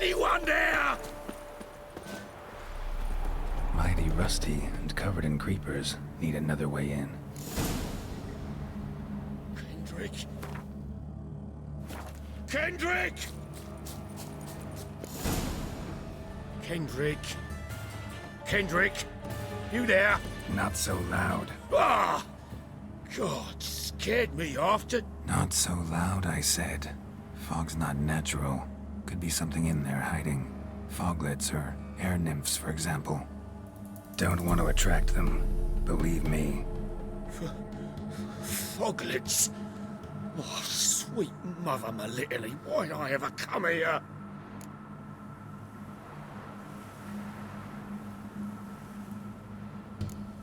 anyone there? Mighty rusty and covered in creepers. Need another way in. Kendrick? Kendrick! Kendrick? Kendrick? You there? Not so loud. Ah! God, scared me after. Not so loud, I said. Fog's not natural. Could be something in there hiding. Foglets or air nymphs, for example. Don't want to attract them. Believe me. Foglets? Oh, sweet mother Melitterly, why'd I ever come here?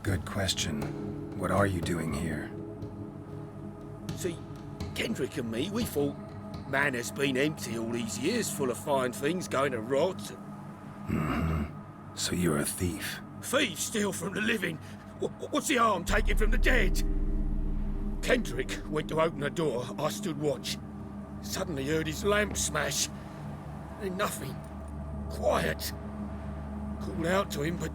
Good question. What are you doing here? See, Kendrick and me, we thought man has been empty all these years, full of fine things going to rot. Mm-hmm. So you're a thief. Thieves steal from the living. What's the harm taking from the dead? Kendrick went to open the door. I stood watch. Suddenly heard his lamp smash. Then nothing. Quiet. Called out to him, but...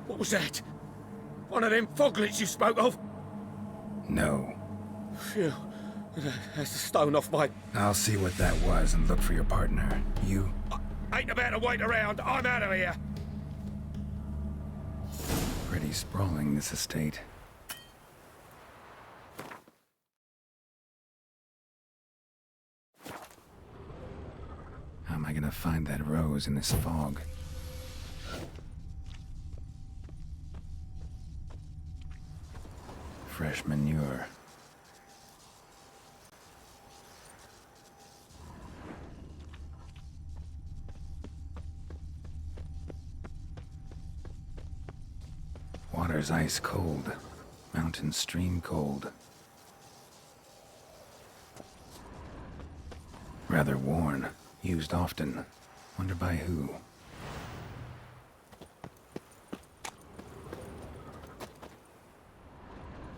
What was that? One of them foglets you spoke of? No. Phew. That's the stone off my... I'll see what that was and look for your partner. You? I ain't about to wait around. I'm out of here. Pretty sprawling, this estate. How am I gonna find that rose in this fog? Fresh manure. Water's ice cold. Mountain stream cold. Rather worn. Used often. Wonder by who.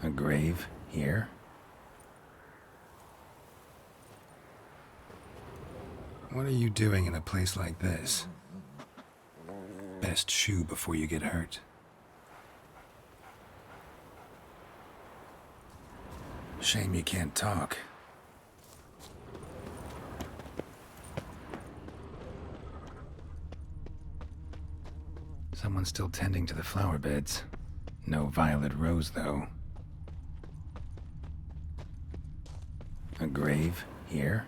A grave here? What are you doing in a place like this? Best shoe before you get hurt. Shame you can't talk. Someone's still tending to the flower beds. No violet rose, though. A grave here?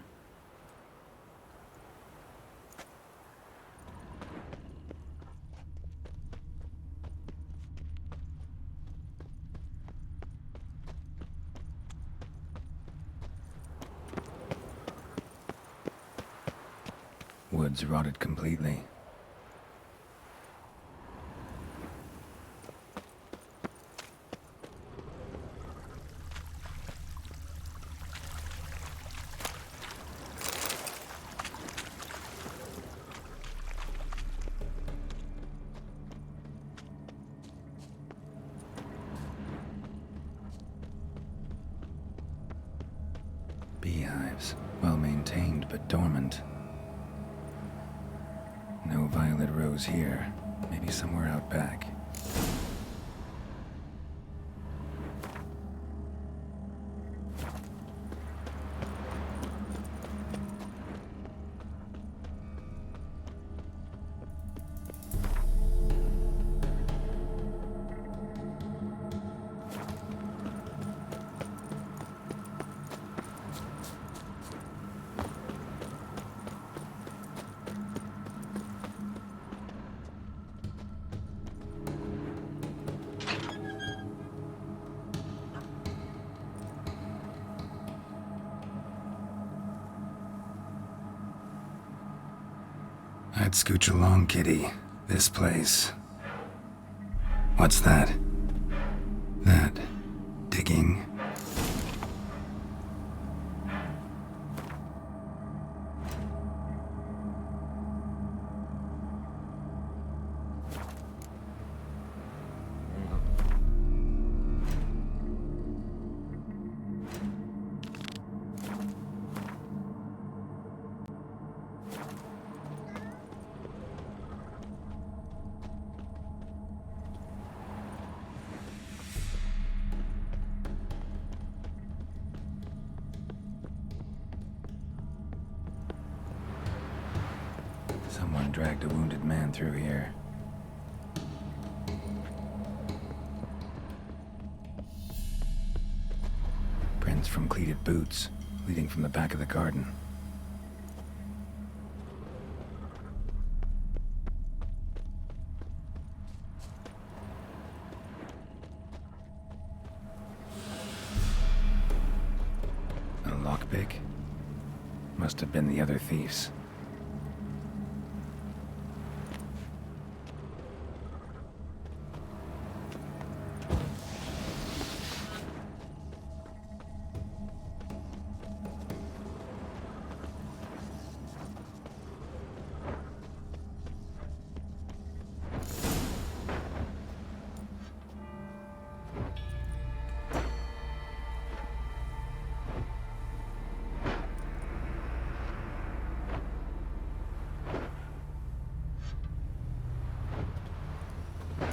Woods rotted completely. Beehives, well maintained but dormant. No violet rose here. Maybe somewhere out back. I'd scooch along, kitty. This place. What's that? That. Digging. Someone dragged a wounded man through here. Prints from cleated boots, leading from the back of the garden. A lockpick? Must have been the other thieves.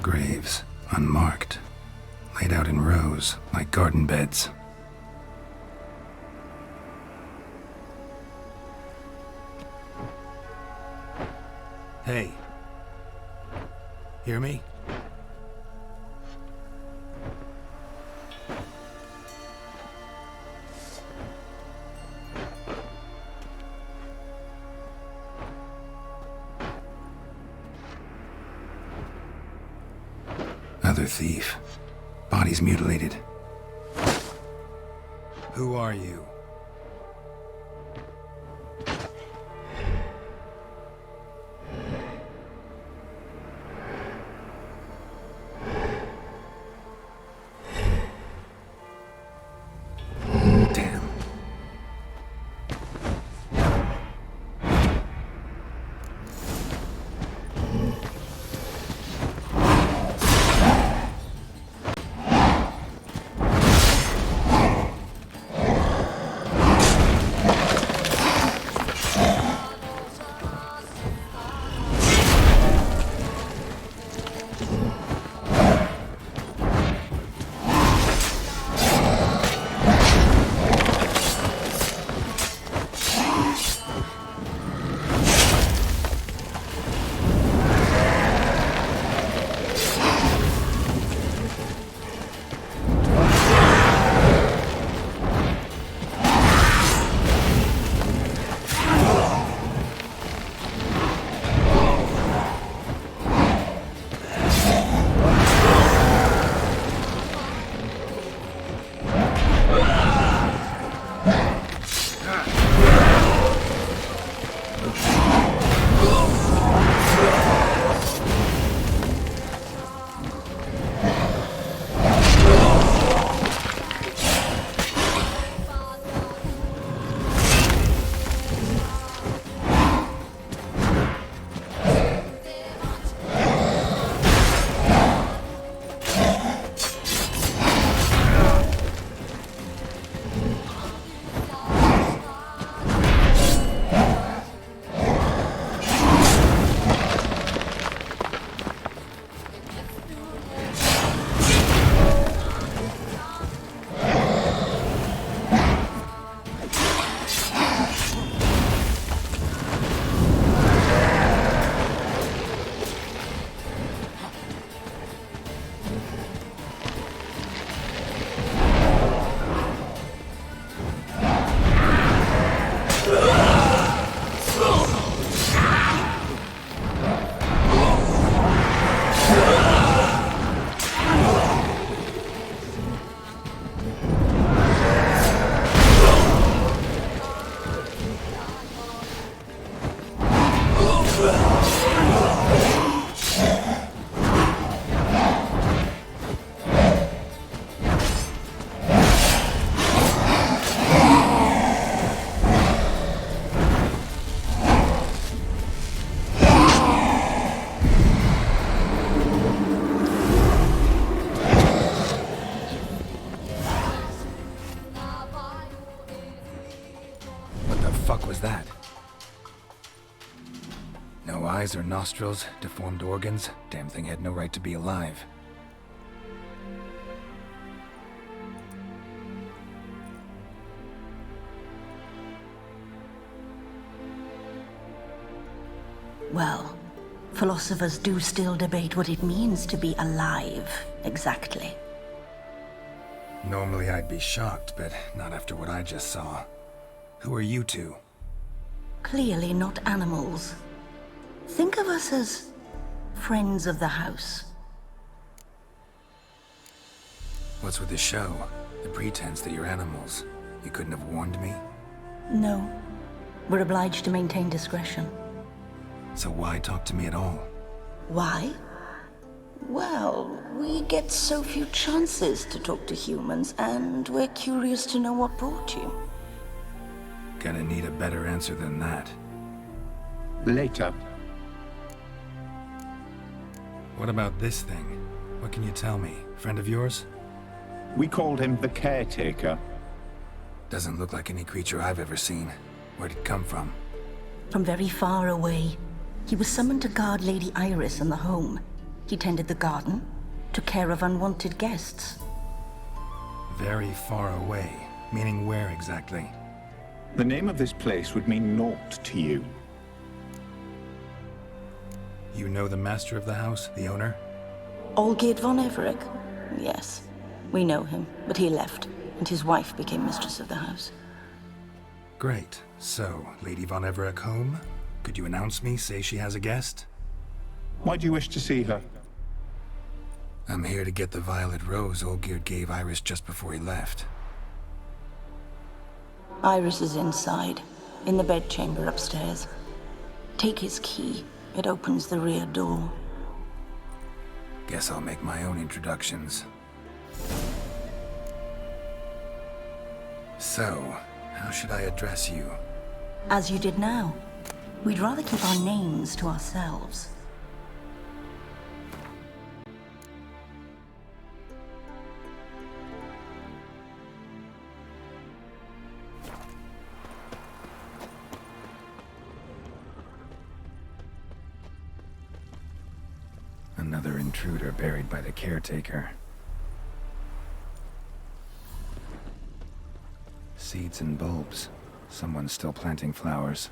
Graves, unmarked, laid out in rows like garden beds. Hey. Hear me? Other thief. Bodies mutilated. Who are you? Damn. Fuck was that? No eyes or nostrils, deformed organs. Damn thing had no right to be alive. Well, philosophers do still debate what it means to be alive, exactly. Normally I'd be shocked, but not after what I just saw. Who are you two? Clearly not animals. Think of us as friends of the house. What's with the show? The pretense that you're animals. You couldn't have warned me? No. We're obliged to maintain discretion. So why talk to me at all? Why? Well, we get so few chances to talk to humans, and we're curious to know what brought you. Gonna need a better answer than that. Later. What about this thing? What can you tell me? Friend of yours? We called him the Caretaker. Doesn't look like any creature I've ever seen. Where'd it come from? From very far away. He was summoned to guard Lady Iris in the home. He tended the garden, took care of unwanted guests. Very far away. Meaning where exactly? The name of this place would mean naught to you. You know the master of the house, the owner? Olgierd von Everec? Yes. We know him, but he left, and his wife became mistress of the house. Great. So, Lady von Everec home? Could you announce me, say she has a guest? Why do you wish to see her? I'm here to get the violet rose Olgierd gave Iris just before he left. Iris is inside, in the bedchamber upstairs. Take his key. It opens the rear door. Guess I'll make my own introductions. So, how should I address you? As you did now. We'd rather keep our names to ourselves. Another intruder buried by the caretaker. Seeds and bulbs. Someone's still planting flowers.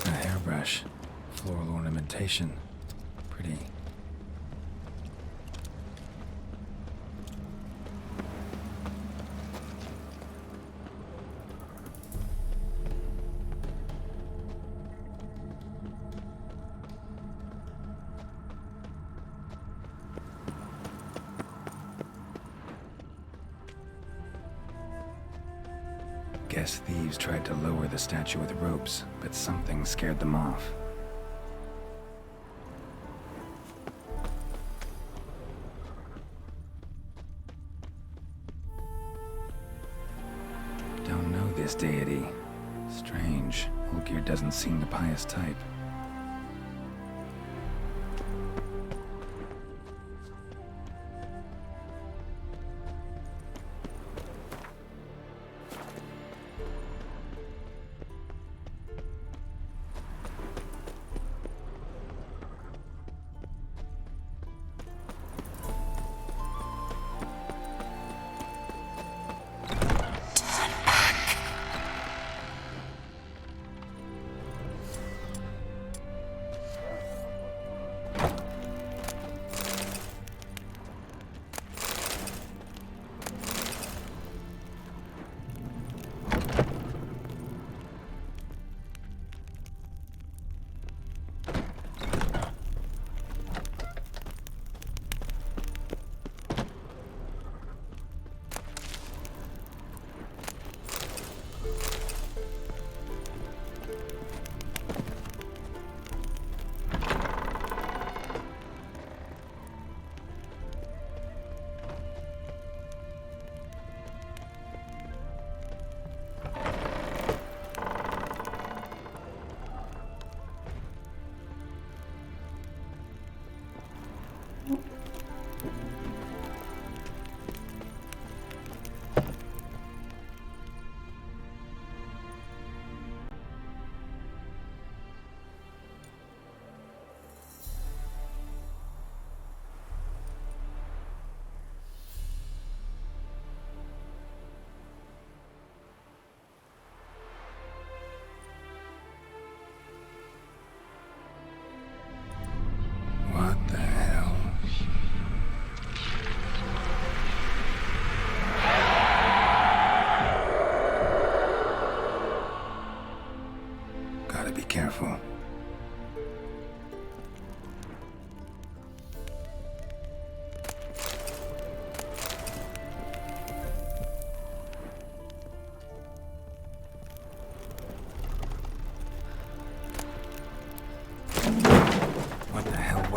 A hairbrush. Floral ornamentation. Pretty. Guess thieves tried to lower the statue with ropes, but something scared them off. Don't know this deity. Strange. Olgierd doesn't seem the pious type.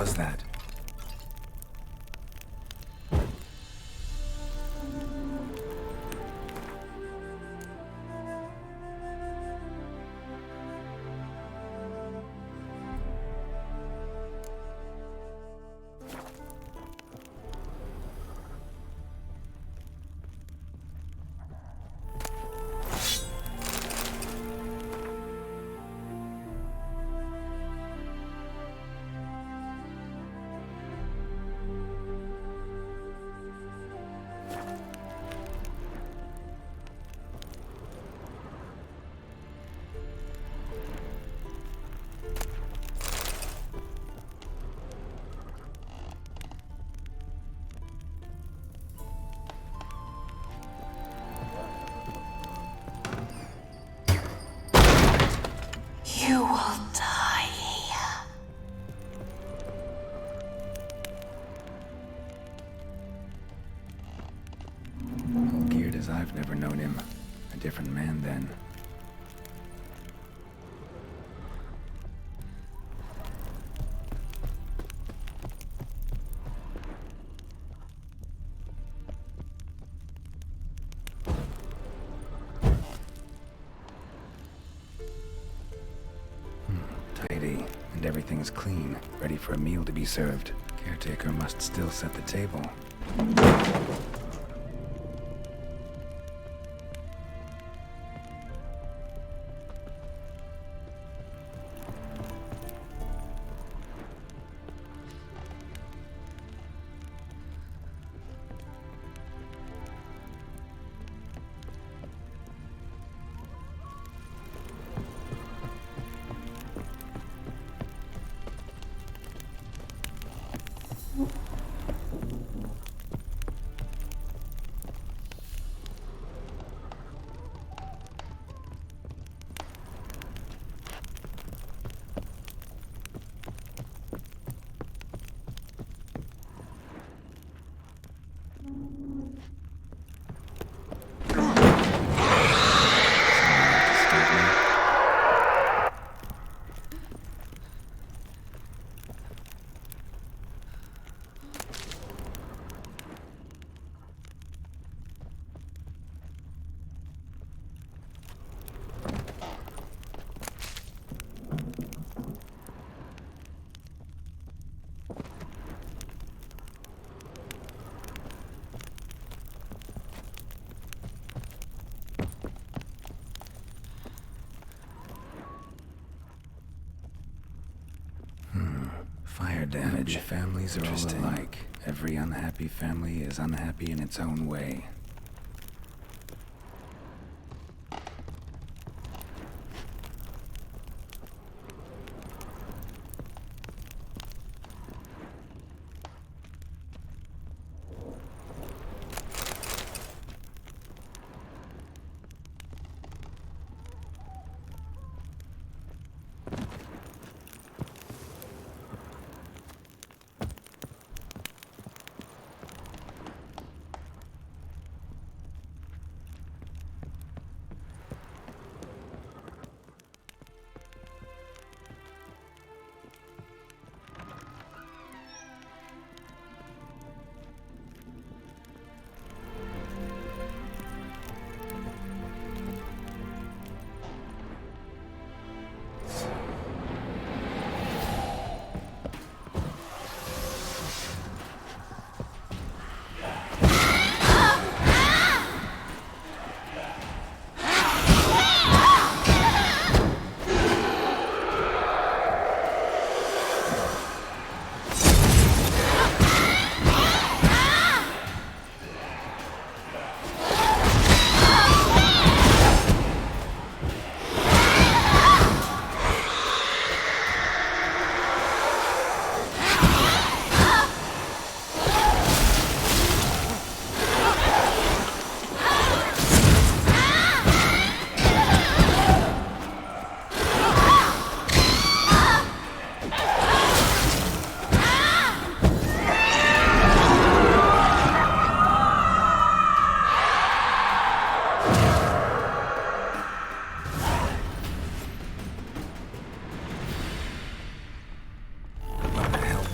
was that? You will die here. All geared as I've never known him. A different man then. Tidy, and everything's clean, ready for a meal to be served. Caretaker must still set the table. Fire damage. Families are all alike. Every unhappy family is unhappy in its own way.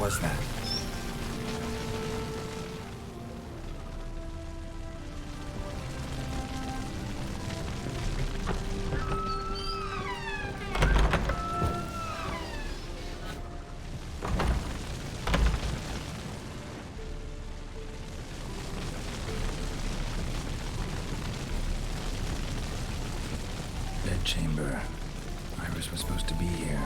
was that? Dead chamber. Iris was supposed to be here.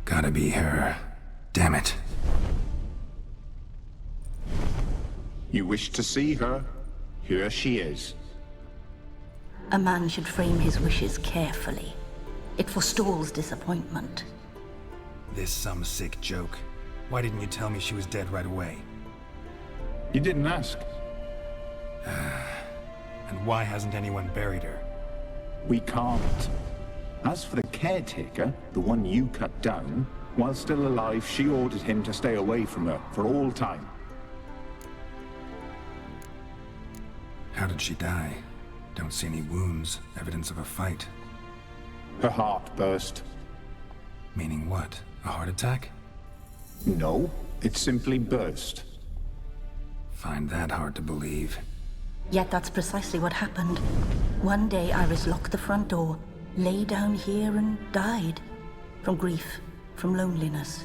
Gotta be her. Damn it. You wish to see her? Here she is. A man should frame his wishes carefully. It forestalls disappointment. This some sick joke. Why didn't you tell me she was dead right away? You didn't ask. And why hasn't anyone buried her? We can't. As for the caretaker, the one you cut down, while still alive, she ordered him to stay away from her for all time. How did she die? Don't see any wounds, evidence of a fight. Her heart burst. Meaning what? A heart attack? No, it simply burst. Find that hard to believe. Yet that's precisely what happened. One day Iris locked the front door, lay down here and died. From grief, from loneliness.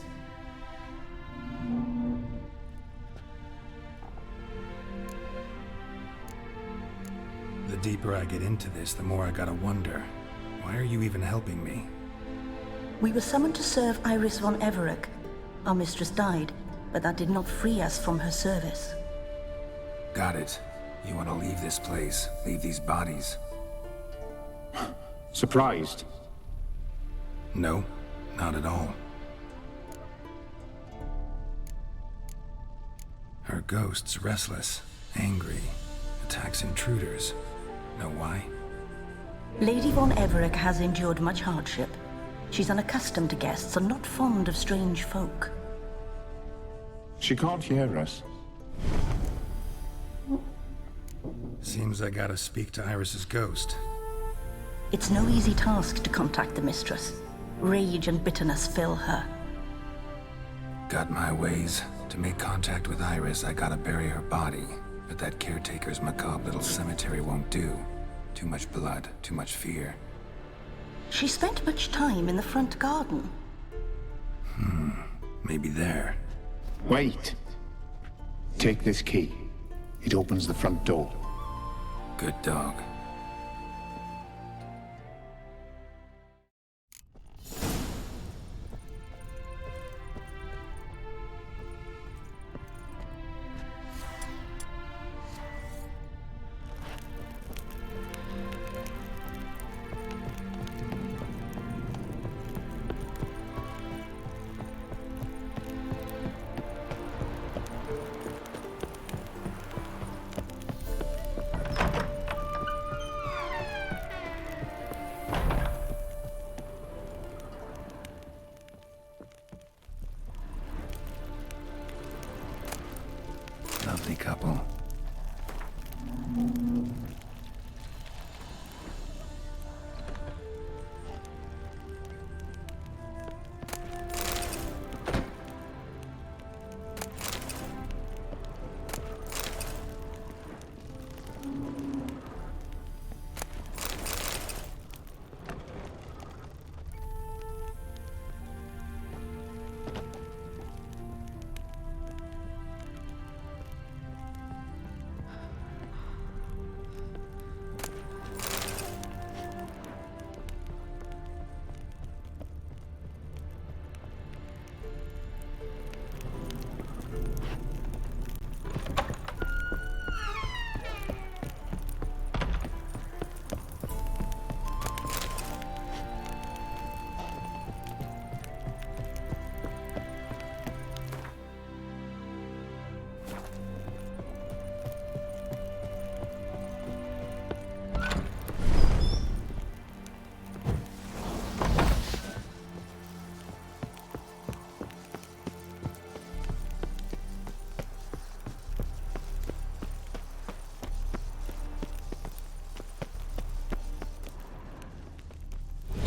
The deeper I get into this, the more I gotta wonder. Why are you even helping me? We were summoned to serve Iris von Everec. Our mistress died, but that did not free us from her service. Got it. You want to leave this place, leave these bodies? Surprised? No, not at all. Her ghost's restless, angry, attacks intruders. Know why? Lady von Everec has endured much hardship. She's unaccustomed to guests and not fond of strange folk. She can't hear us. Seems I gotta speak to Iris's ghost. It's no easy task to contact the mistress. Rage and bitterness fill her. Got my ways. To make contact with Iris, I gotta bury her body. But that caretaker's macabre little cemetery won't do. Too much blood, too much fear. She spent much time in the front garden. Maybe there. Wait. Take this key. It opens the front door. Good dog.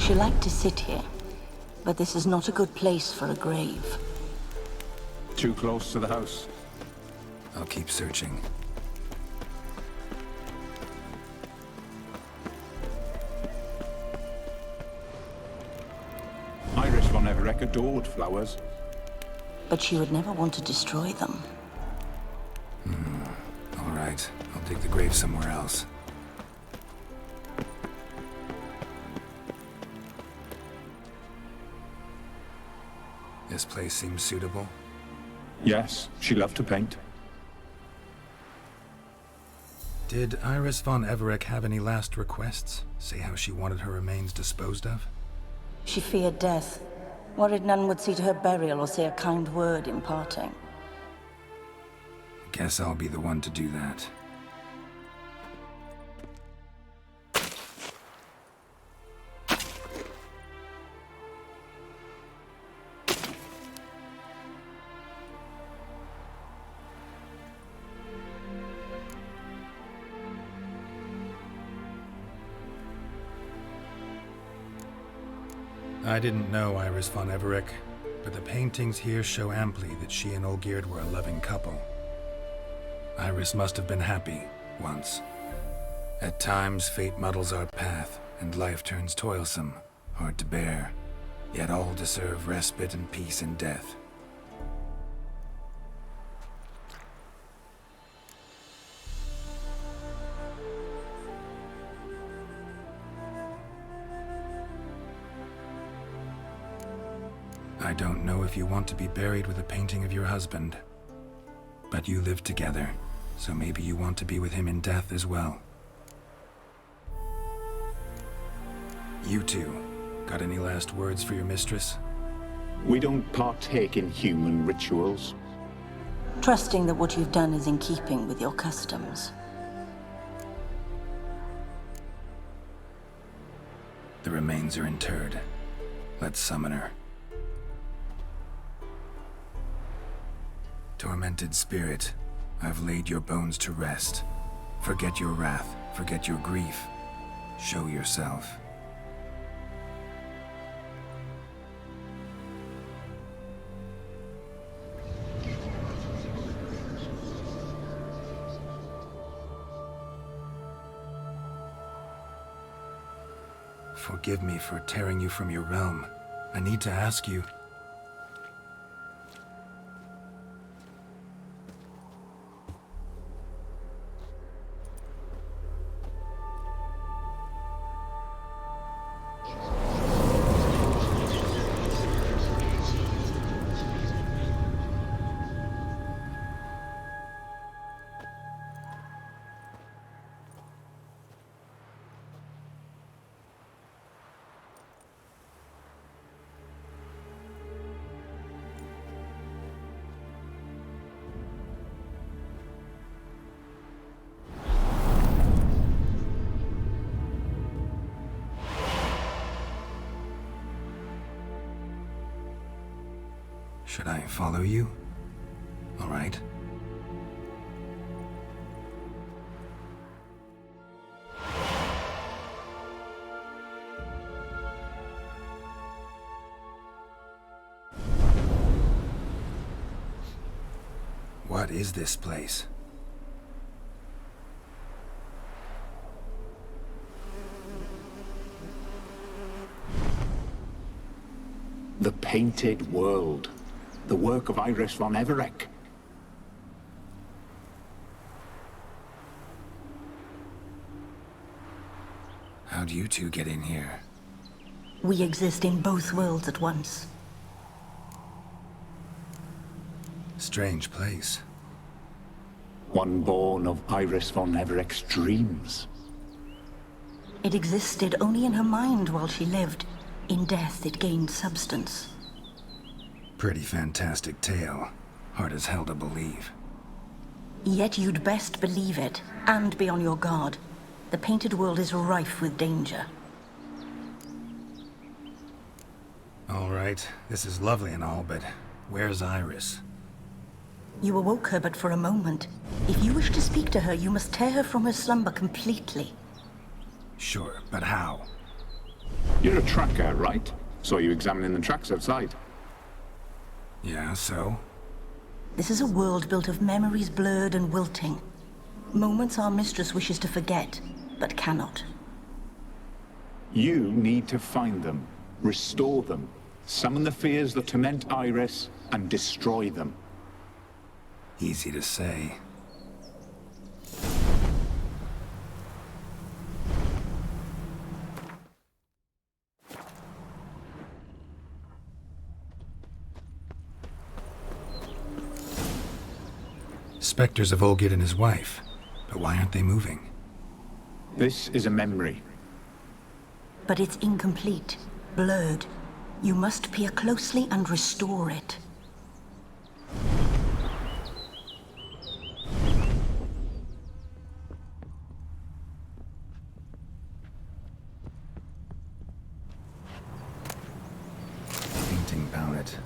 She liked to sit here, but this is not a good place for a grave. Too close to the house. I'll keep searching. Iris von Everett adored flowers. But she would never want to destroy them. All right, I'll dig the grave somewhere else. This place seems suitable. Yes, she loved to paint. Did Iris von Everett have any last requests? Say how she wanted her remains disposed of? She feared death, worried none would see to her burial or say a kind word in parting. Guess I'll be the one to do that. I didn't know Iris von Everett, but the paintings here show amply that she and Olgierd were a loving couple. Iris must have been happy, once. At times, fate muddles our path, and life turns toilsome, hard to bear. Yet all deserve respite and peace in death. I don't know if you want to be buried with a painting of your husband, but you live together, so maybe you want to be with him in death as well. You two, got any last words for your mistress? We don't partake in human rituals. Trusting that what you've done is in keeping with your customs. The remains are interred. Let's summon her. Tormented spirit, I've laid your bones to rest. Forget your wrath, forget your grief. Show yourself. Forgive me for tearing you from your realm. I need to ask you. Should I follow you? All right. What is this place? The Painted World. The work of Iris von Everett. How'd you two get in here? We exist in both worlds at once. Strange place. One born of Iris von Everett's dreams. It existed only in her mind while she lived. In death, it gained substance. Pretty fantastic tale. Hard as hell to believe. Yet you'd best believe it, and be on your guard. The painted world is rife with danger. All right, this is lovely and all, but where's Iris? You awoke her but for a moment. If you wish to speak to her, you must tear her from her slumber completely. Sure, but how? You're a tracker, right? Saw you examining the tracks outside. Yeah, so? This is a world built of memories blurred and wilting. Moments our mistress wishes to forget, but cannot. You need to find them, restore them, summon the fears that torment Iris, and destroy them. Easy to say. Spectres of Olgid and his wife. But why aren't they moving? This is a memory. But it's incomplete, blurred. You must peer closely and restore it. Painting palette.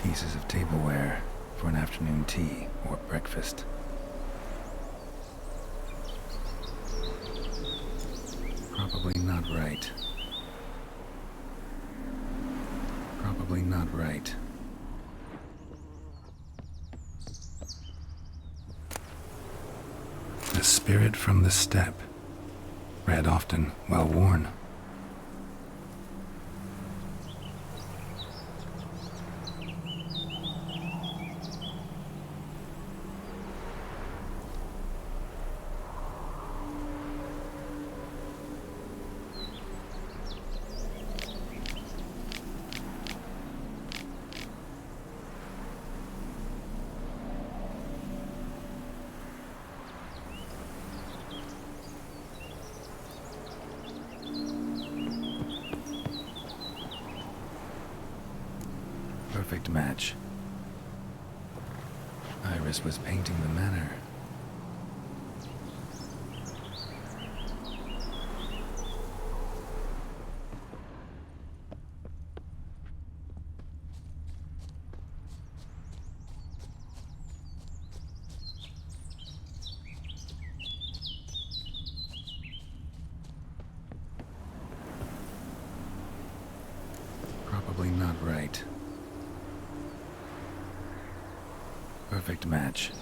Pieces of tableware for an afternoon tea or breakfast. Probably not right. Probably not right. The spirit from the steppe. Read often, well worn. Perfect match. Iris was painting the manor. Probably not right. Perfect match.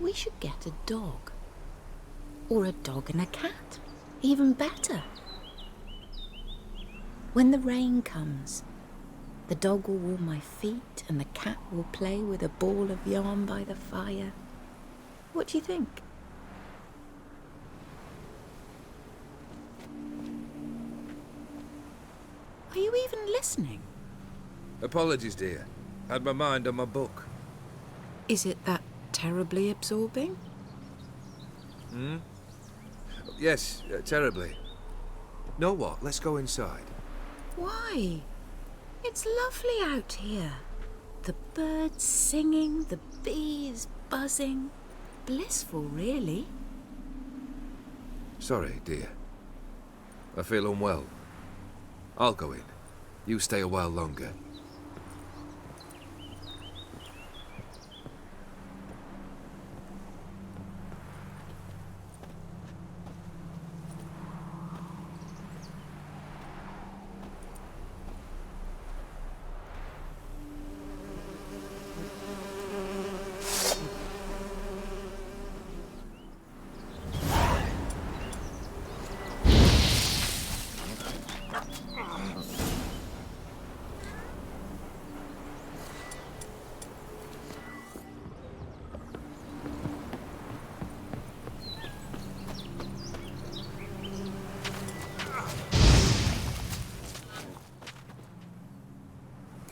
We should get a dog. Or a dog and a cat. Even better. When the rain comes, the dog will warm my feet and the cat will play with a ball of yarn by the fire. What do you think? Are you even listening? Apologies, dear. Had my mind on my book. Is it that terribly absorbing? Yes, terribly. Know what? Let's go inside. Why? It's lovely out here. The birds singing, the bees buzzing. Blissful, really. Sorry, dear. I feel unwell. I'll go in. You stay a while longer.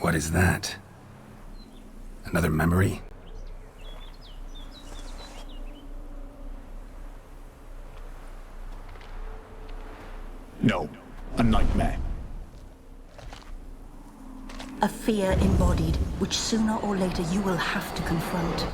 What is that? Another memory? No, a nightmare. A fear embodied, which sooner or later you will have to confront.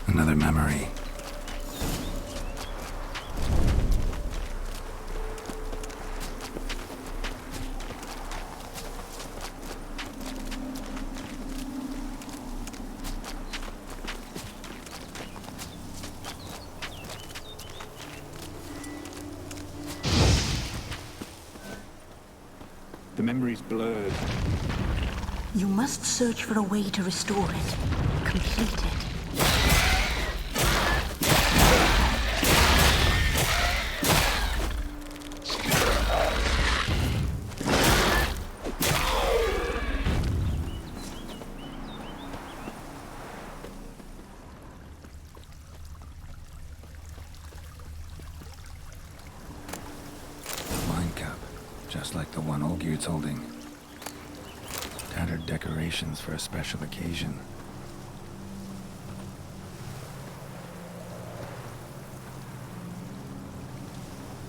Another memory. The memory's blurred. You must search for a way to restore it. Complete it. Wine cup, just like the one Olgerd's holding. Tattered decorations for a special occasion.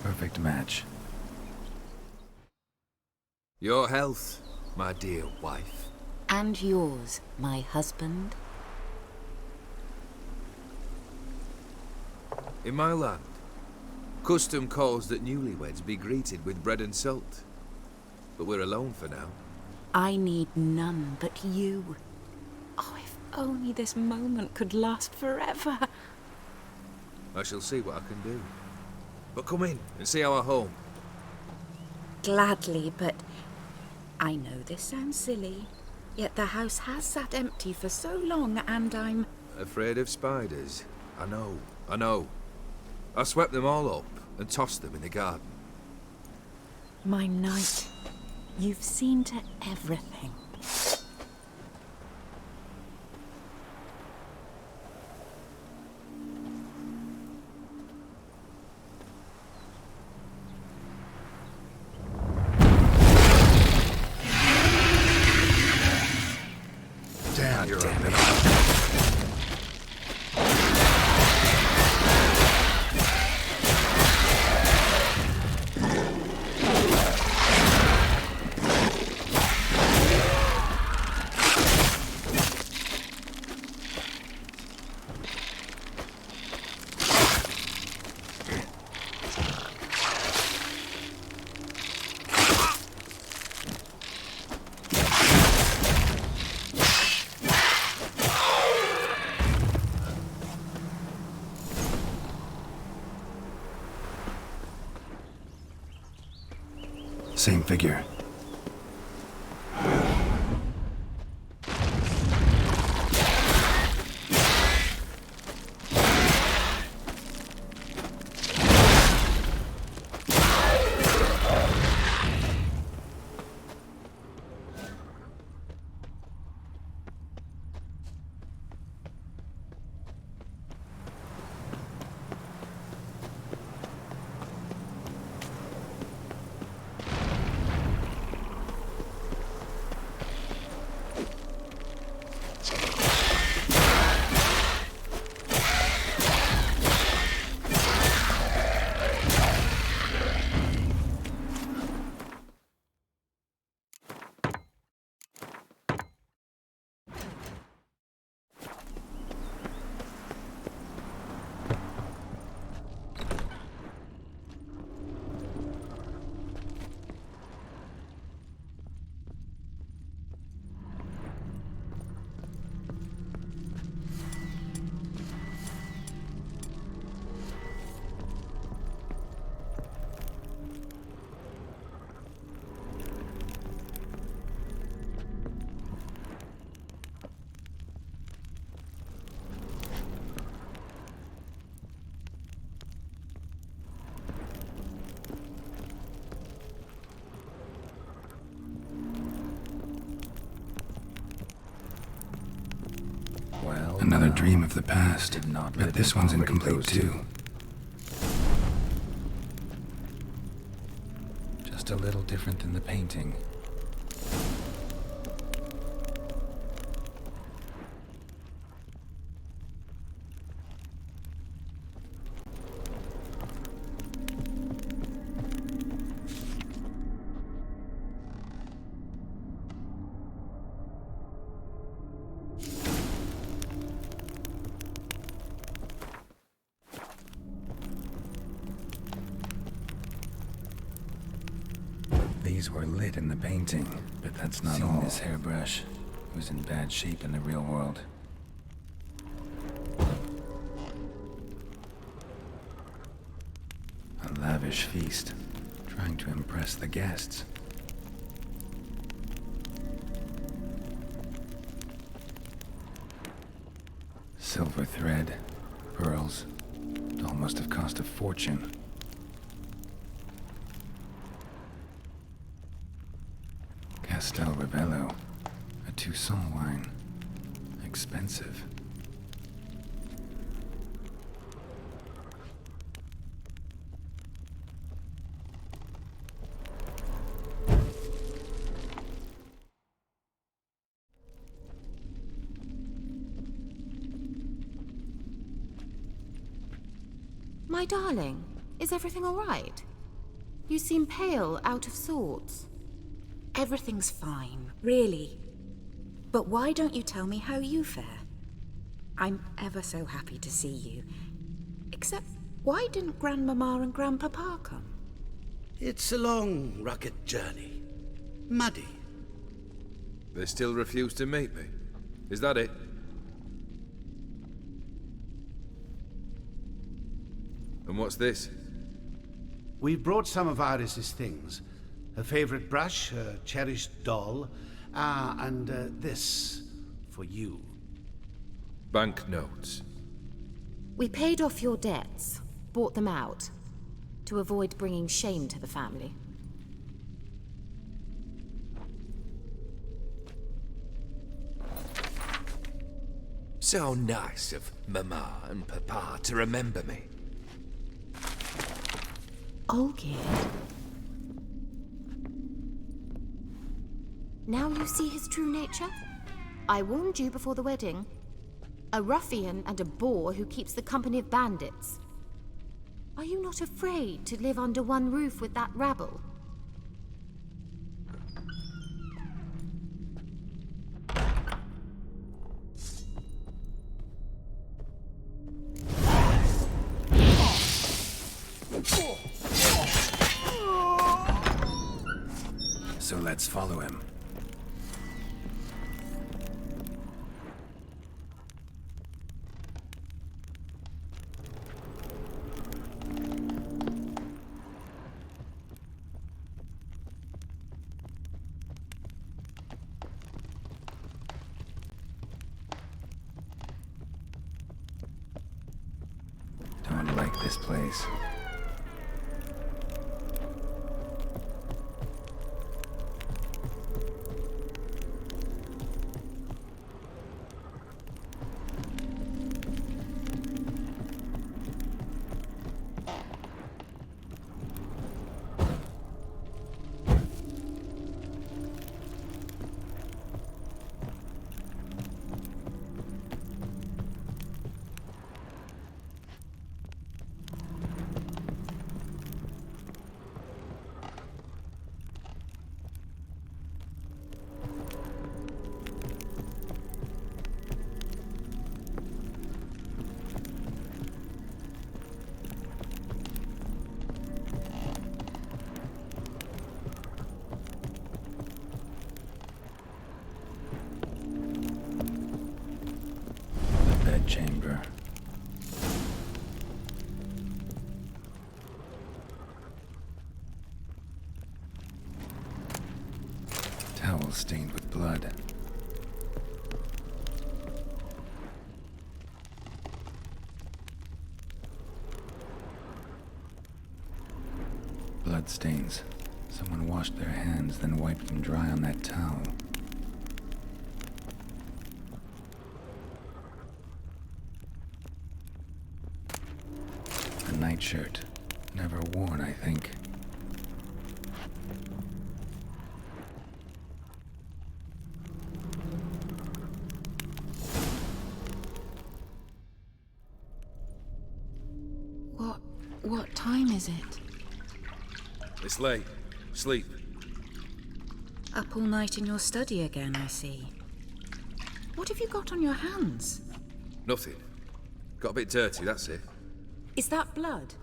Perfect match. Your health, my dear wife. And yours, my husband. In my land, custom calls that newlyweds be greeted with bread and salt. But we're alone for now. I need none but you. Oh, if only this moment could last forever. I shall see what I can do. But come in and see our home. Gladly, but I know this sounds silly, yet the house has sat empty for so long and I'm... Afraid of spiders? I know. I swept them all up and tossed them in the garden. My knight, you've seen to everything. Damn it. Same figure. Another dream of the past, but this one's incomplete too. Just a little different than the painting. These were lit in the painting, but that's not all. This hairbrush was in bad shape in the real world. A lavish feast, trying to impress the guests. Silver thread, pearls. It all must have cost a fortune. Castel Rebello, a Toussaint wine. Expensive. My darling, is everything all right? You seem pale, out of sorts. Everything's fine, really. But why don't you tell me how you fare? I'm ever so happy to see you. Except, why didn't Grandmama and Grandpapa come? It's a long, rugged journey. Muddy. They still refuse to meet me. Is that it? And what's this? We've brought some of Iris's things. Her favorite brush, her cherished doll, and this for you. Banknotes. We paid off your debts, bought them out, to avoid bringing shame to the family. So nice of Mama and Papa to remember me. Olgierd. Now you see his true nature? I warned you before the wedding. A ruffian and a boor who keeps the company of bandits. Are you not afraid to live under one roof with that rabble? So let's follow him. Don't like this place. Chamber. Towel stained with blood. Blood stains. Someone washed their hands, then wiped them dry on that towel. A nightshirt. Never worn, I think. What time is it? It's late. Sleep. Up all night in your study again, I see. What have you got on your hands? Nothing. Got a bit dirty, that's it. Is that blood?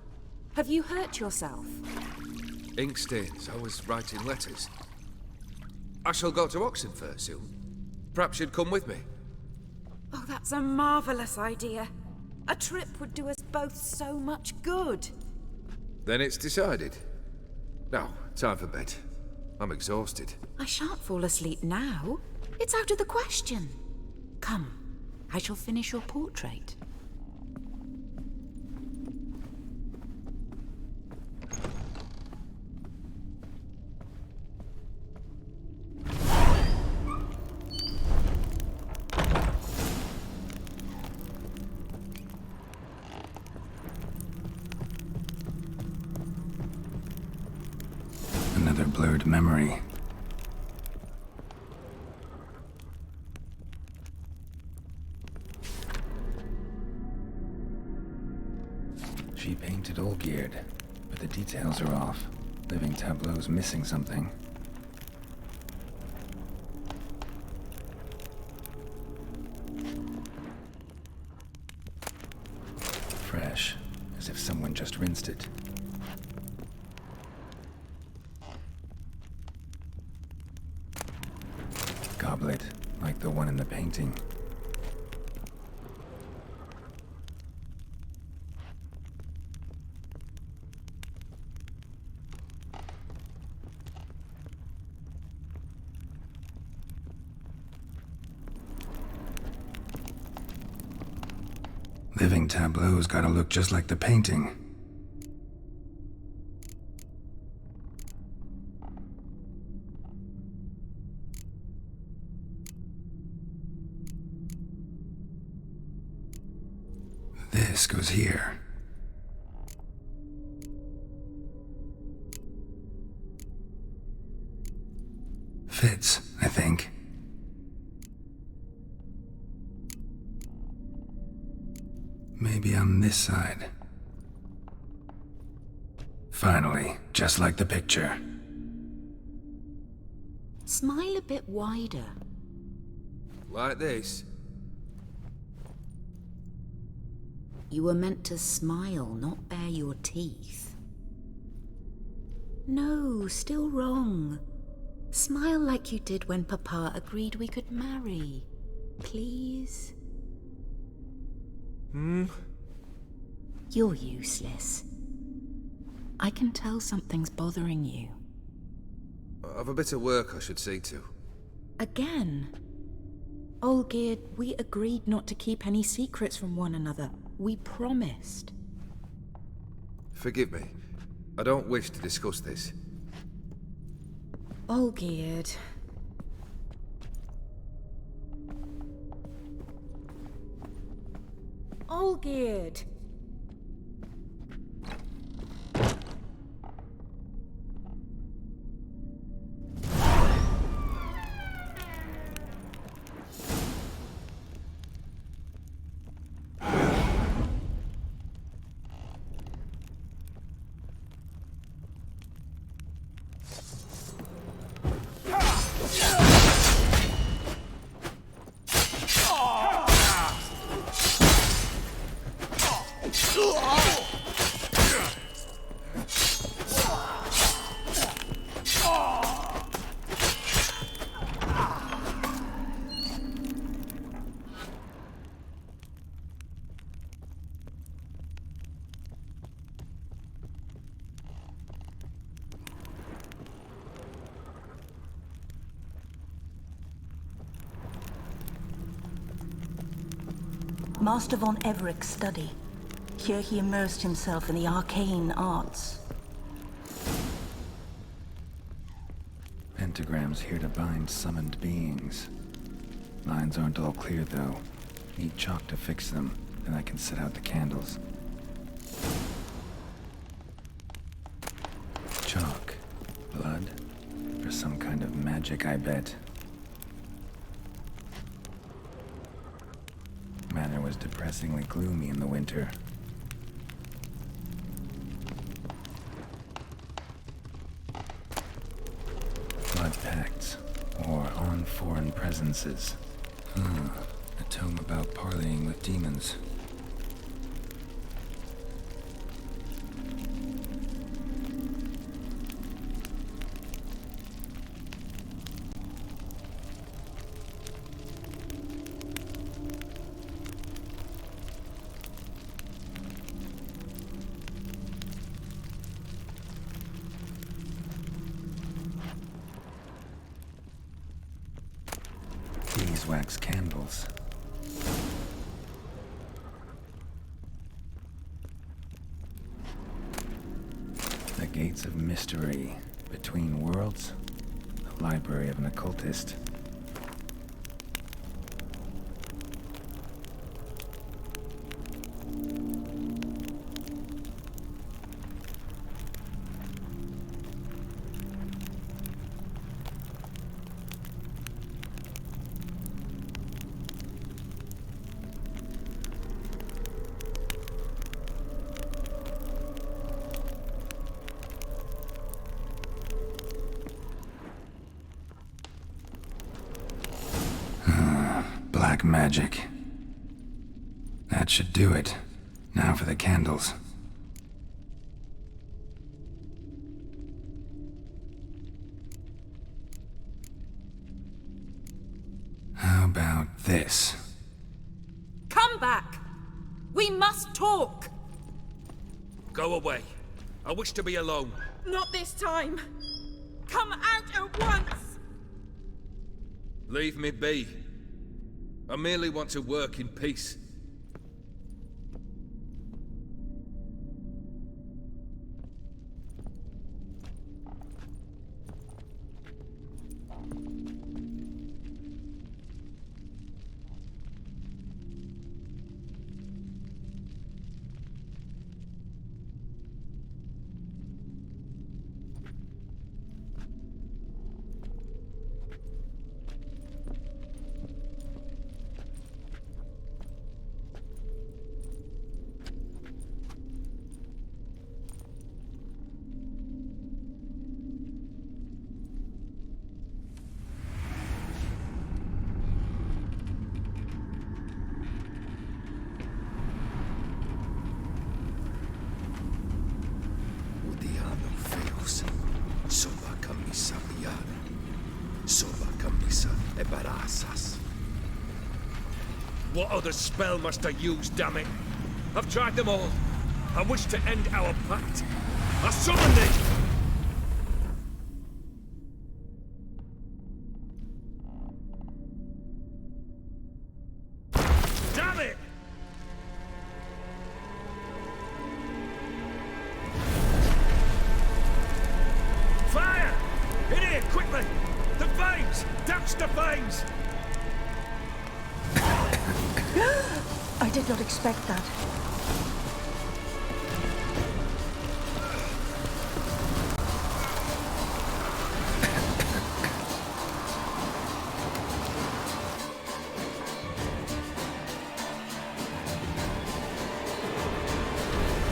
Have you hurt yourself? Ink stains. I was writing letters. I shall go to Oxenfurt soon. Perhaps you'd come with me. Oh, that's a marvellous idea. A trip would do us both so much good. Then it's decided. Now, time for bed. I'm exhausted. I shan't fall asleep now. It's out of the question. Come, I shall finish your portrait. Another blurred memory. She painted Olgierd, but the details are off. Living Tableau's missing something. Fresh, as if someone just rinsed it. Goblet, like the one in the painting. Living Tableau's gotta look just like the painting. This goes here. Fits, I think. Maybe on this side. Finally, just like the picture. Smile a bit wider. Like this? You were meant to smile, not bare your teeth. No, still wrong. Smile like you did when Papa agreed we could marry. Please? You're useless. I can tell something's bothering you. I've a bit of work I should see to. Again? Olgierd, we agreed not to keep any secrets from one another. We promised. Forgive me. I don't wish to discuss this. Olgierd. Olgierd! Master von Everett's study. Here he immersed himself in the arcane arts. Pentagrams here to bind summoned beings. Lines aren't all clear, though. Need chalk to fix them, then I can set out the candles. Chalk. Blood? For some kind of magic, I bet. Manor was depressingly gloomy in the winter. Blood pacts, or on foreign presences. A tome about parleying with demons. beeswax candles. The Gates of Mystery. Between Worlds. The Library of an Occultist. Black magic. That should do it. Now for the candles. How about this? Come back! We must talk! Go away. I wish to be alone. Not this time! Come out at once! Leave me be. I merely want to work in peace. What other spell must I use, damn it? I've tried them all. I wish to end our pact. I summon thee! Damn it! Fire! In here, quickly! The veins! Douse the veins! I did not expect that.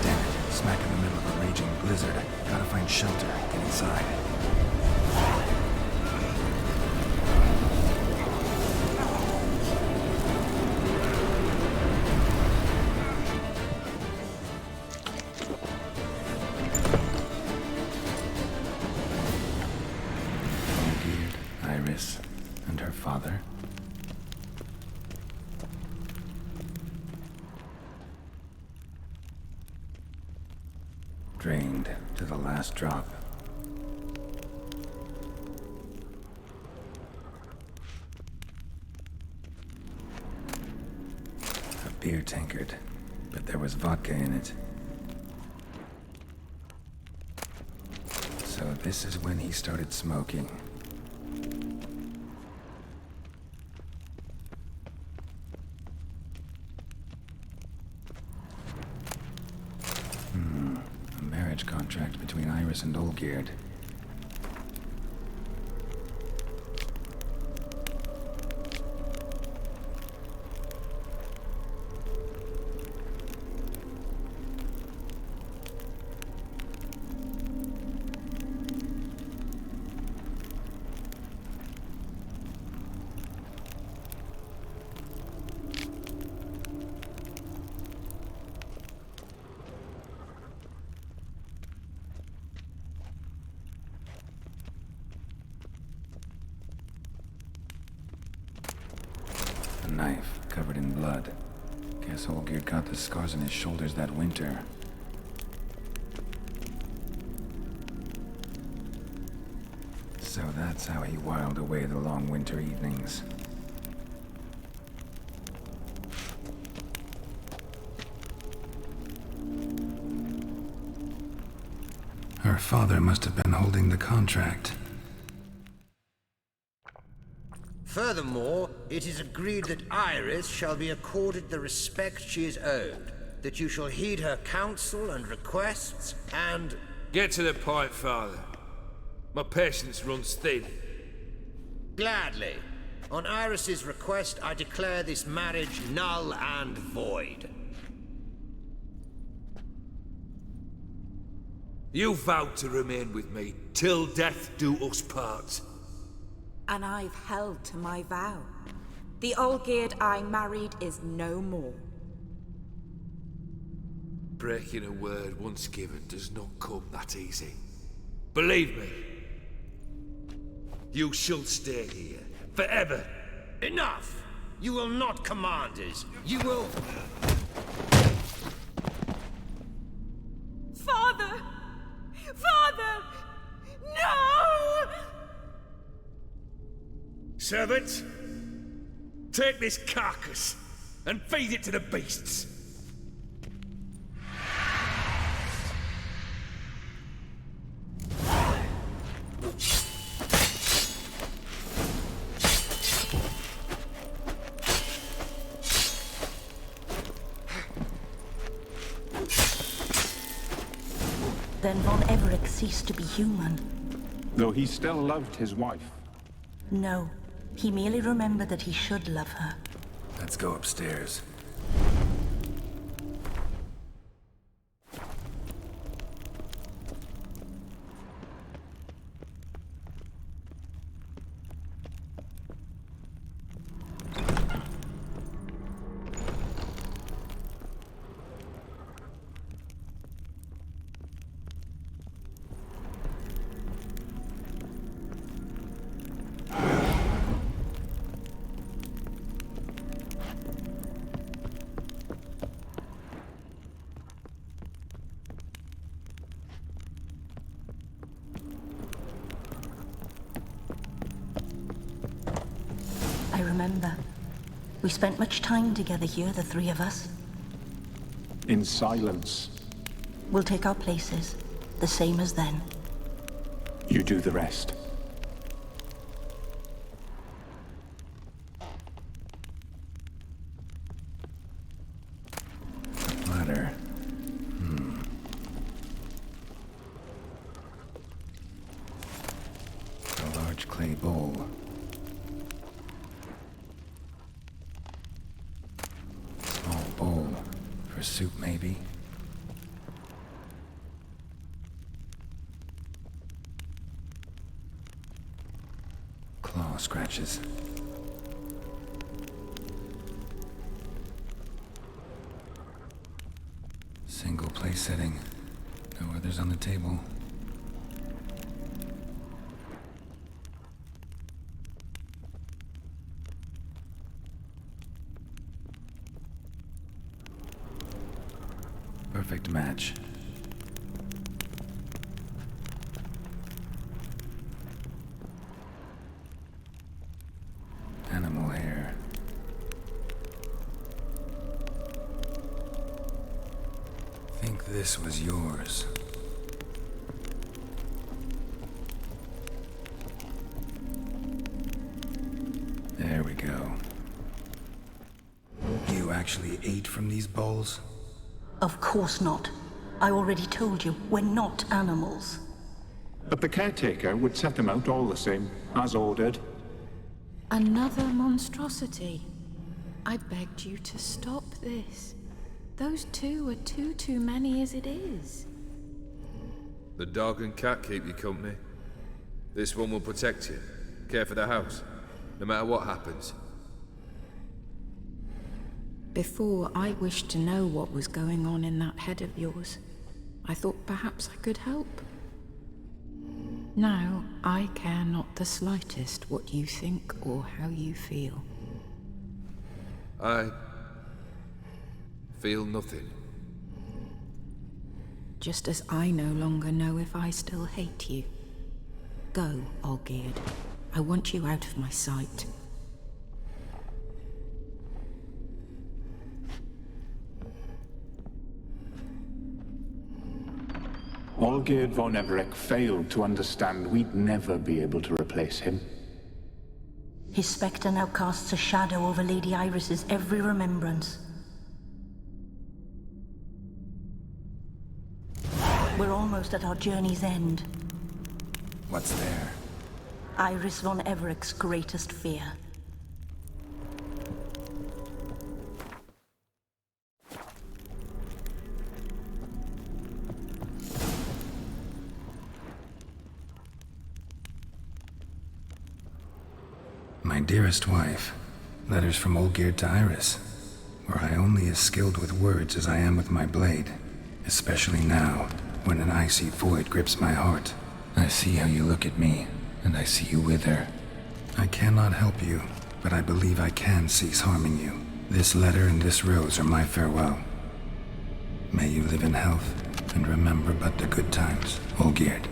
Damn it, smack in the middle of a raging blizzard. Gotta find shelter, get inside. And her father. Drained to the last drop. A beer tankard, but there was vodka in it. So this is when he started smoking. Contract between Iris and Olgierd. A knife covered in blood. Guess Olgierd got the scars on his shoulders that winter. So that's how he whiled away the long winter evenings. father must have been holding the contract. Furthermore, it is agreed that Iris shall be accorded the respect she is owed, that you shall heed her counsel and requests, and... Get to the point, Father. My patience runs thin. Gladly. On Iris's request, I declare this marriage null and void. You vowed to remain with me till death do us part. And I've held to my vow. The Olgierd I married is no more. Breaking a word once given does not come that easy. Believe me. You shall stay here, forever. Enough! You will not command us. You will... Father! Father! No! Servant, take this carcass and feed it to the beasts. Then Von Everett ceased to be human. Though he still loved his wife. No, he merely remembered that he should love her. Let's go upstairs. I remember. We spent much time together here, the three of us. In silence. We'll take our places, the same as then. You do the rest. Ladder. A large clay bowl. Small bowl. For soup, maybe? Claw scratches. Single place setting. No others on the table. Perfect match. Animal hair. Think this was yours. There we go. You actually ate from these bowls? Of course not. I already told you, we're not animals. But the caretaker would set them out all the same, as ordered. Another monstrosity. I begged you to stop this. Those two are too many as it is. The dog and cat keep you company. This one will protect you, care for the house, no matter what happens. Before, I wished to know what was going on in that head of yours. I thought perhaps I could help. Now, I care not the slightest what you think or how you feel. I feel nothing. Just as I no longer know if I still hate you. Go, Olgierd. I want you out of my sight. All Olgierd von Everec failed to understand we'd never be able to replace him. His spectre now casts a shadow over Lady Iris's every remembrance. We're almost at our journey's end. What's there? Iris von Everec's greatest fear. My dearest wife, letters from Olgierd to Iris, were I only as skilled with words as I am with my blade, especially now, when an icy void grips my heart. I see how you look at me, and I see you wither. I cannot help you, but I believe I can cease harming you. This letter and this rose are my farewell. May you live in health, and remember but the good times, Olgierd.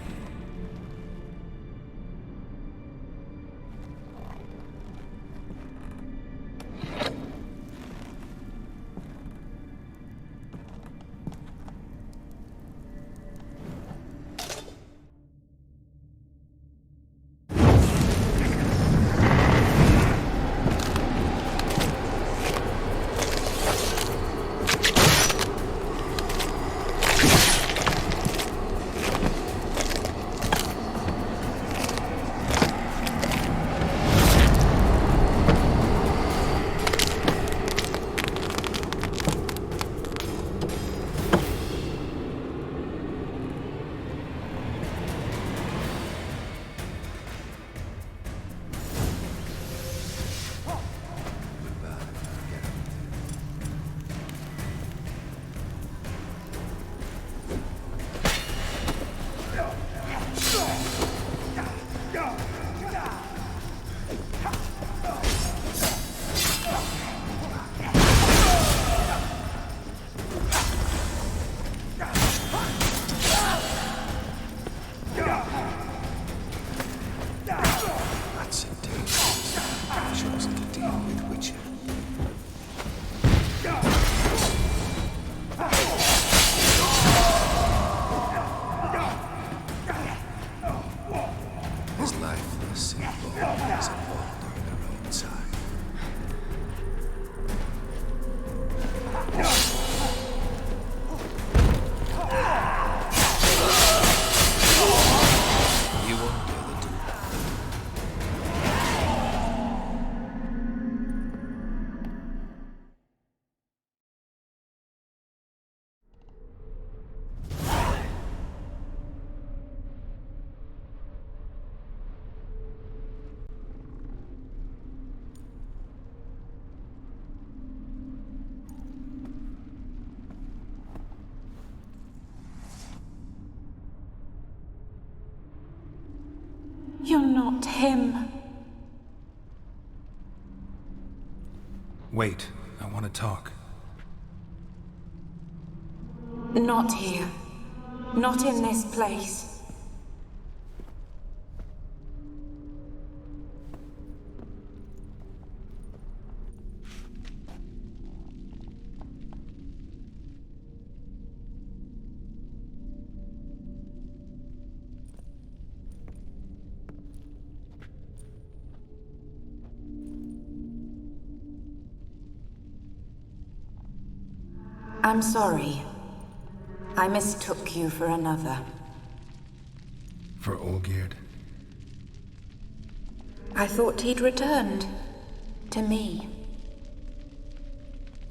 You're not him. Wait, I want to talk. Not here. Not in this place. I'm sorry. I mistook you for another. For Olgierd? I thought he'd returned. To me.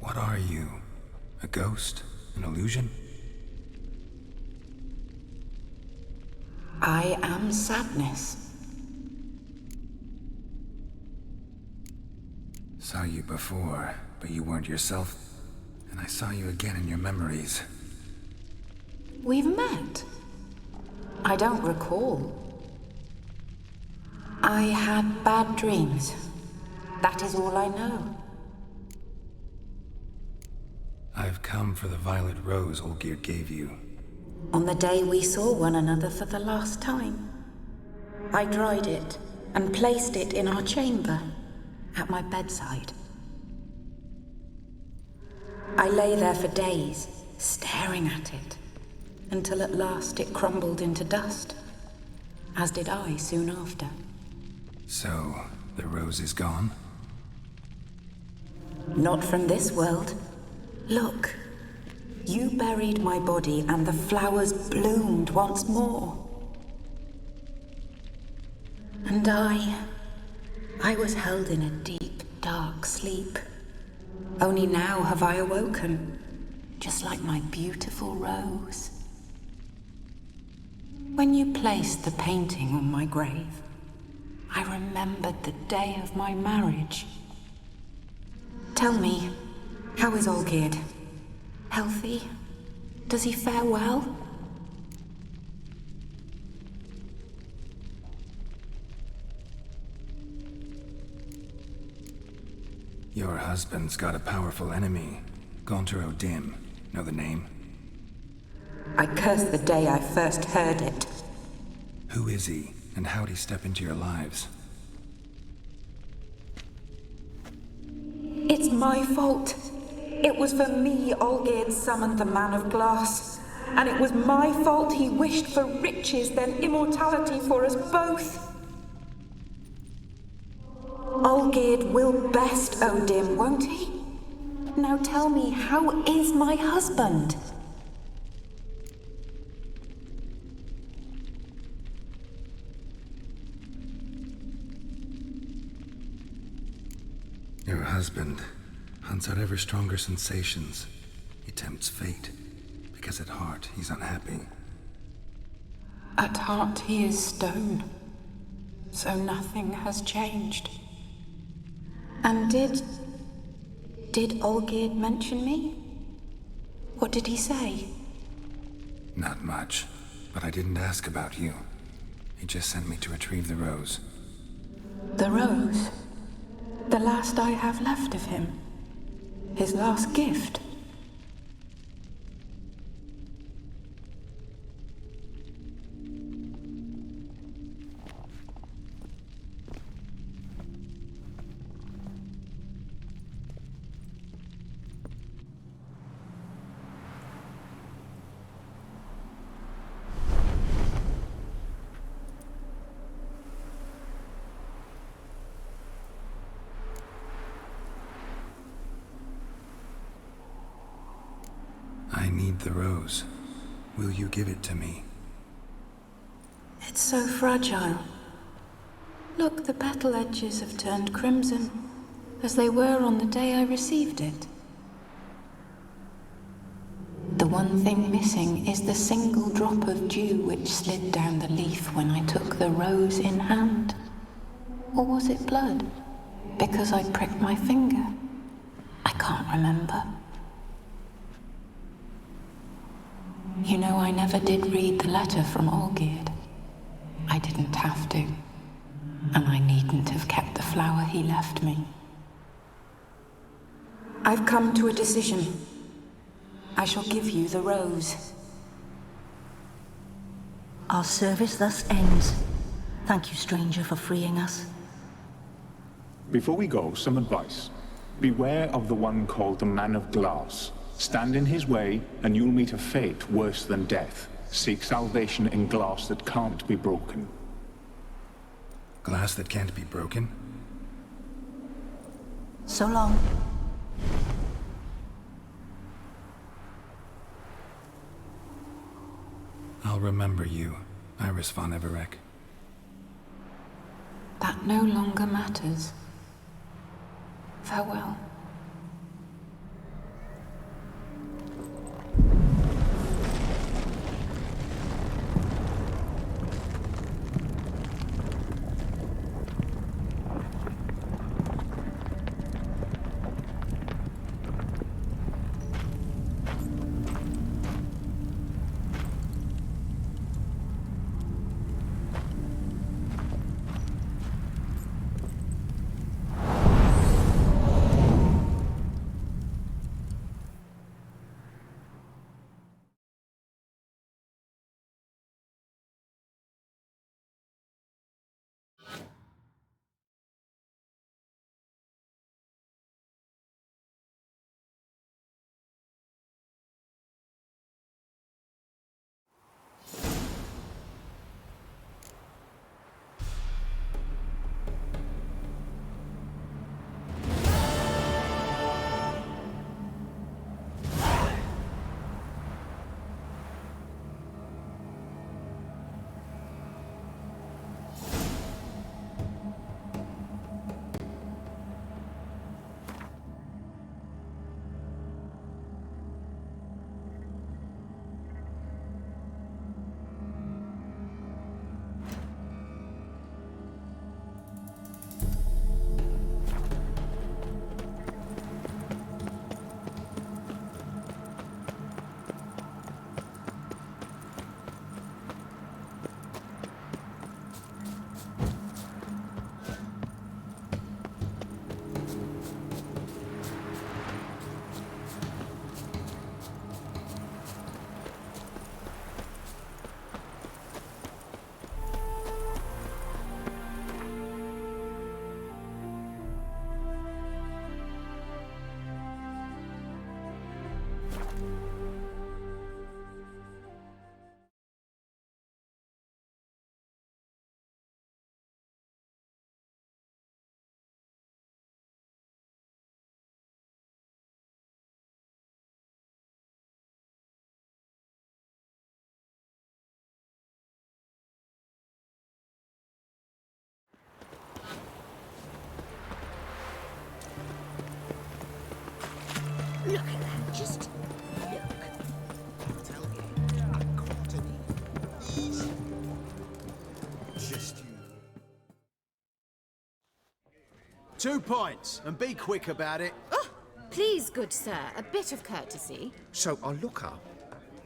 What are you? A ghost? An illusion? I am sadness. Saw you before, but you weren't yourself. And I saw you again in your memories. We've met. I don't recall. I had bad dreams. That is all I know. I've come for the violet rose Olgierd gave you. On the day we saw one another for the last time, I dried it and placed it in our chamber, at my bedside. I lay there for days, staring at it, until at last it crumbled into dust, as did I soon after. So, the rose is gone? Not from this world. Look, you buried my body and the flowers bloomed once more. And I was held in a deep, dark sleep. Only now have I awoken, just like my beautiful rose. When you placed the painting on my grave, I remembered the day of my marriage. Tell me, how is Olgierd? Healthy? Does he fare well? Your husband's got a powerful enemy. Gaunter O'Dim. Know the name? I curse the day I first heard it. Who is he, and how'd he step into your lives? It's my fault. It was for me Olgierd summoned the Man of Glass. And it was my fault he wished for riches, then immortality for us both. Olgierd will best O'Dim, won't he? Now tell me, how is my husband? Your husband hunts out ever stronger sensations. He tempts fate, because at heart he's unhappy. At heart he is stone, so nothing has changed. And did Olgierd mention me? What did he say? Not much, but I didn't ask about you. He just sent me to retrieve the rose. The rose? The last I have left of him? His last gift? I need the rose. Will you give it to me? It's so fragile. Look, the petal edges have turned crimson, as they were on the day I received it. The one thing missing is the single drop of dew which slid down the leaf when I took the rose in hand. Or was it blood? Because I pricked my finger? I can't remember. You know, I never did read the letter from Olgierd. I didn't have to. And I needn't have kept the flower he left me. I've come to a decision. I shall give you the rose. Our service thus ends. Thank you, stranger, for freeing us. Before we go, some advice. Beware of the one called the Man of Glass. Stand in his way, and you'll meet a fate worse than death. Seek salvation in glass that can't be broken. Glass that can't be broken? So long. I'll remember you, Iris von Everec. That no longer matters. Farewell. Look at that, just look. I'll tell you, I've got to be easy. Just you. 2 points, and be quick about it. Oh, please, good sir, a bit of courtesy. So I look up,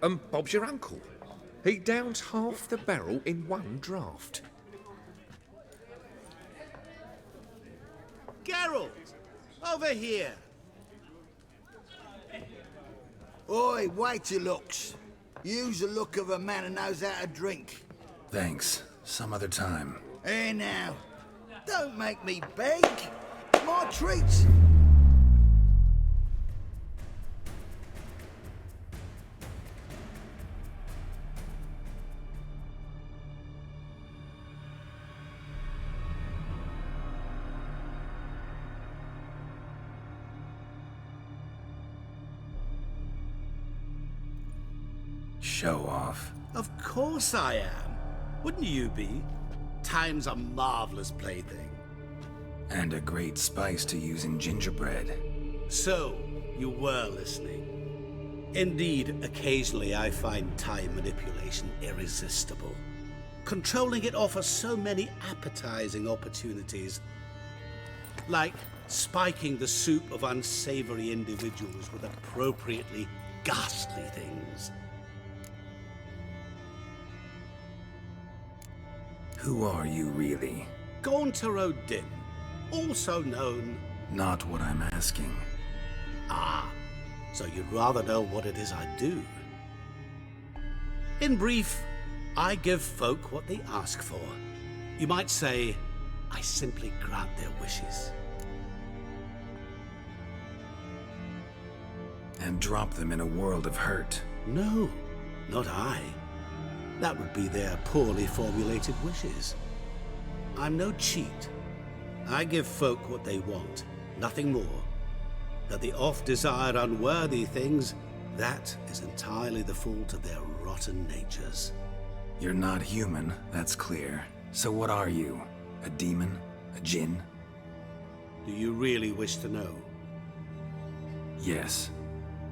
and Bob's your uncle. He downs half the barrel in one draught. Geralt! Over here! Oi, wait your looks. Use the look of a man who knows how to drink. Thanks. Some other time. Here now. Don't make me beg. My treat. Show off. Of course I am. Wouldn't you be? Time's a marvelous plaything. And a great spice to use in gingerbread. So, you were listening. Indeed, occasionally I find time manipulation irresistible. Controlling it offers so many appetizing opportunities. Like spiking the soup of unsavory individuals with appropriately ghastly things. Who are you, really? Gaunter O'Din, also known... Not what I'm asking. Ah, so you'd rather know what it is I do. In brief, I give folk what they ask for. You might say, I simply grant their wishes. And drop them in a world of hurt. No, not I. That would be their poorly formulated wishes. I'm no cheat. I give folk what they want, nothing more. That they oft desire unworthy things, that is entirely the fault of their rotten natures. You're not human, that's clear. So what are you? A demon? A djinn? Do you really wish to know? Yes.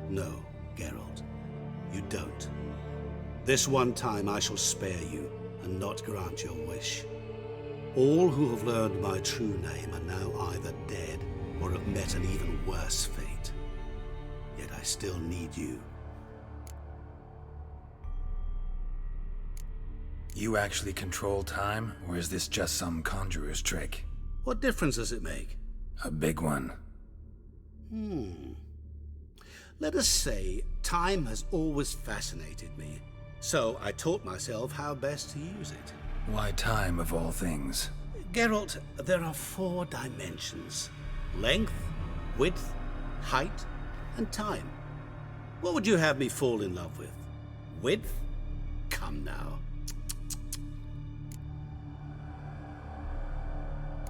No, Geralt. You don't. This one time I shall spare you, and not grant your wish. All who have learned my true name are now either dead, or have met an even worse fate. Yet I still need you. You actually control time, or is this just some conjurer's trick? What difference does it make? A big one. Let us say, time has always fascinated me. So I taught myself how best to use it. Why time, of all things? Geralt, there are 4 dimensions. Length, width, height, and time. What would you have me fall in love with? Width? Come now.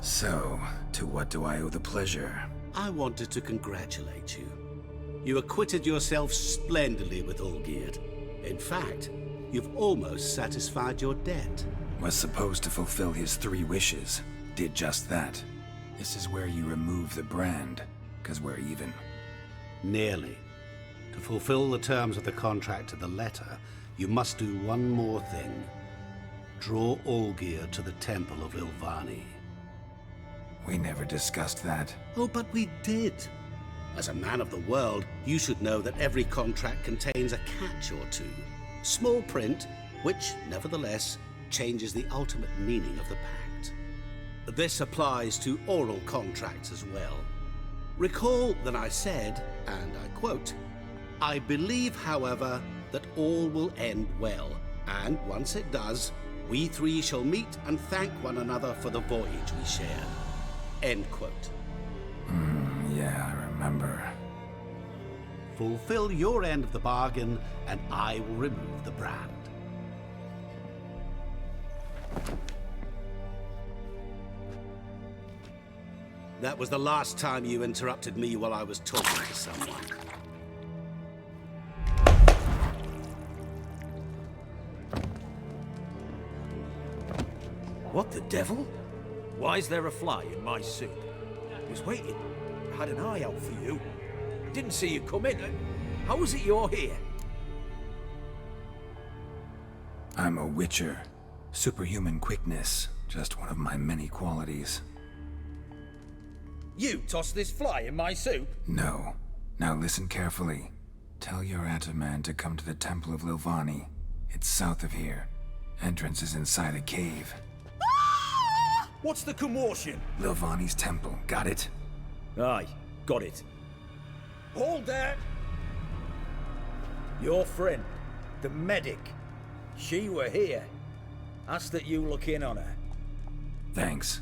So, to what do I owe the pleasure? I wanted to congratulate you. You acquitted yourself splendidly with Olgierd. In fact, you've almost satisfied your debt. Was supposed to fulfill his 3 wishes. Did just that. This is where you remove the brand, 'cause we're even. Nearly. To fulfill the terms of the contract to the letter, you must do one more thing. Draw Olgierd to the Temple of Ilvani. We never discussed that. Oh, but we did. As a man of the world, you should know that every contract contains a catch or two. Small print, which, nevertheless, changes the ultimate meaning of the pact. This applies to oral contracts as well. Recall that I said, and I quote, "I believe, however, that all will end well, and once it does, we 3 shall meet and thank one another for the voyage we shared." End quote. Yeah, I remember. Fulfill your end of the bargain, and I will remove the brand. That was the last time you interrupted me while I was talking to someone. What the devil? Why is there a fly in my soup? I was waiting. I had an eye out for you. Didn't see you come in. How is it you're here? I'm a witcher. Superhuman quickness, just one of my many qualities. You tossed this fly in my soup? No. Now listen carefully. Tell your Ataman to come to the Temple of Lilvani. It's south of here. Entrance is inside a cave. What's the commotion? Lilvani's temple, got it? Aye, got it. Hold there! Your friend, the medic, she were here. Ask that you look in on her. Thanks.